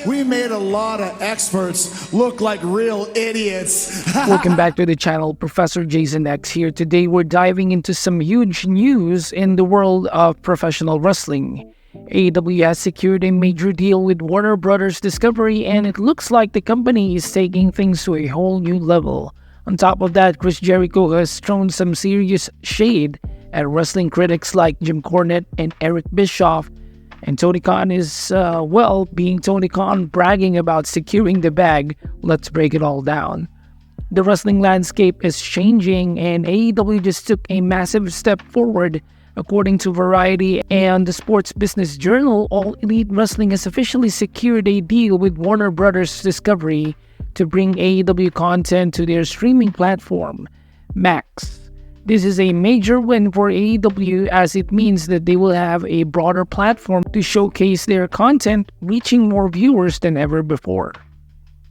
We made a lot of experts look like real idiots. Welcome back to the channel. Professor Jason X here. Today we're diving into some huge news in the world of professional wrestling. AEW has secured a major deal with Warner Brothers Discovery, and it looks like the company is taking things to a whole new level. On top of that, Chris Jericho has thrown some serious shade at wrestling critics like Jim Cornette and Eric Bischoff. And Tony Khan is, being Tony Khan, bragging about securing the bag. Let's break it all down. The wrestling landscape is changing, and AEW just took a massive step forward. According to Variety and the Sports Business Journal, All Elite Wrestling has officially secured a deal with Warner Brothers Discovery to bring AEW content to their streaming platform, Max. This is a major win for AEW, as it means that they will have a broader platform to showcase their content, reaching more viewers than ever before.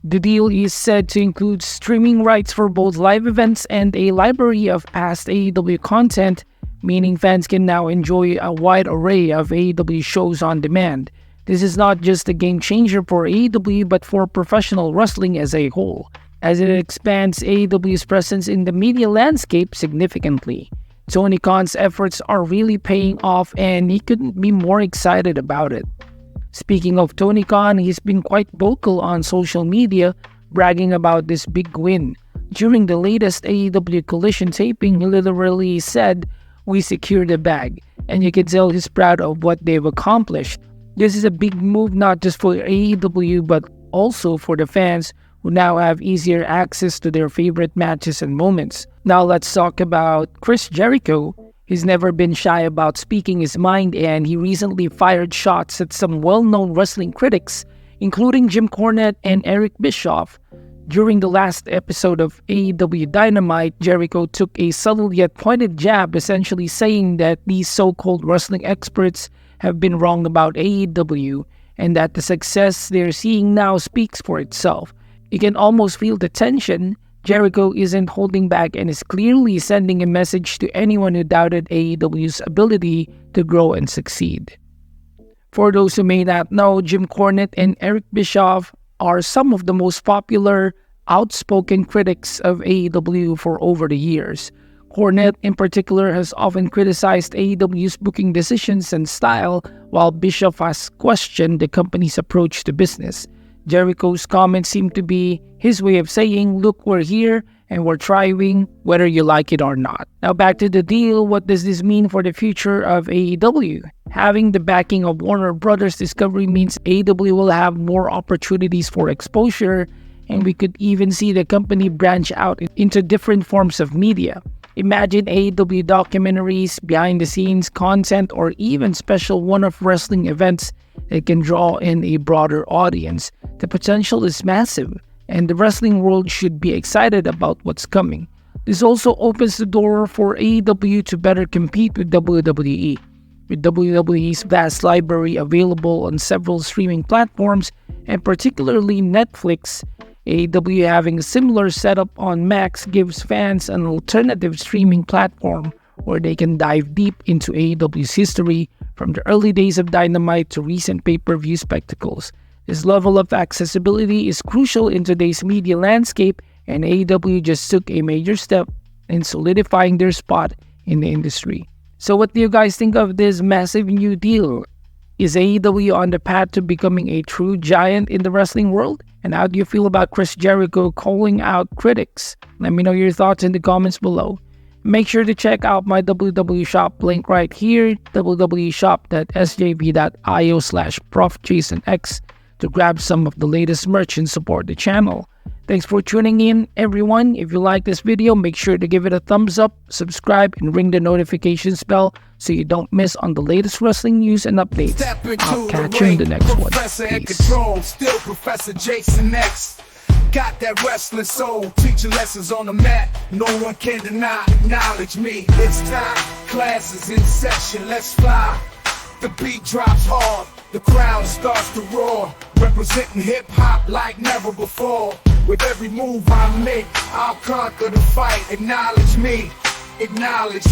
The deal is said to include streaming rights for both live events and a library of past AEW content, meaning fans can now enjoy a wide array of AEW shows on demand. This is not just a game changer for AEW, but for professional wrestling as a whole, as it expands AEW's presence in the media landscape significantly. Tony Khan's efforts are really paying off, and he couldn't be more excited about it. Speaking of Tony Khan, he's been quite vocal on social media, bragging about this big win. During the latest AEW Collision taping, he literally said, "We secured the bag," and you can tell he's proud of what they've accomplished. This is a big move not just for AEW, but also for the fans who now have easier access to their favorite matches and moments. Now let's talk about Chris Jericho. He's never been shy about speaking his mind, and he recently fired shots at some well-known wrestling critics, including Jim Cornette and Eric Bischoff. During the last episode of Aew Dynamite, Jericho took a subtle yet pointed jab, essentially saying that these so-called wrestling experts have been wrong about AEW, and that the success they're seeing now speaks for itself. You can almost feel the tension. Jericho isn't holding back and is clearly sending a message to anyone who doubted AEW's ability to grow and succeed. For those who may not know, Jim Cornette and Eric Bischoff are some of the most popular, outspoken critics of AEW for over the years. Cornette, in particular, has often criticized AEW's booking decisions and style, while Bischoff has questioned the company's approach to business. Jericho's comments seem to be his way of saying, "Look, we're here and we're thriving, whether you like it or not." Now back to the deal. What does this mean for the future of AEW? Having the backing of Warner Brothers Discovery means AEW will have more opportunities for exposure, and we could even see the company branch out into different forms of media. Imagine AEW documentaries, behind-the-scenes content, or even special one-off wrestling events that can draw in a broader audience. The potential is massive, and the wrestling world should be excited about what's coming. This also opens the door for AEW to better compete with WWE. With WWE's vast library available on several streaming platforms, and particularly Netflix, AEW having a similar setup on Max gives fans an alternative streaming platform where they can dive deep into AEW's history, from the early days of Dynamite to recent pay-per-view spectacles. This level of accessibility is crucial in today's media landscape, and AEW just took a major step in solidifying their spot in the industry. So what do you guys think of this massive new deal? Is AEW on the path to becoming a true giant in the wrestling world? And how do you feel about Chris Jericho calling out critics? Let me know your thoughts in the comments below. Make sure to check out my WWE Shop link right here, www.sjv.io/ProfJasonX, to grab some of the latest merch and support the channel. Thanks for tuning in, everyone. If you like this video, make sure to give it a thumbs up, subscribe, and ring the notifications bell so you don't miss on the latest wrestling news and updates. I'll catch you in the next one. Peace. Still Professor Jason X. Got that wrestling soul, teaching lessons on the mat. No one can deny, acknowledge me. It's time, classes in session, let's fly. The beat drops hard, the crowd starts to roar. Representing hip-hop like never before. With every move I make, I'll conquer the fight. Acknowledge me, acknowledge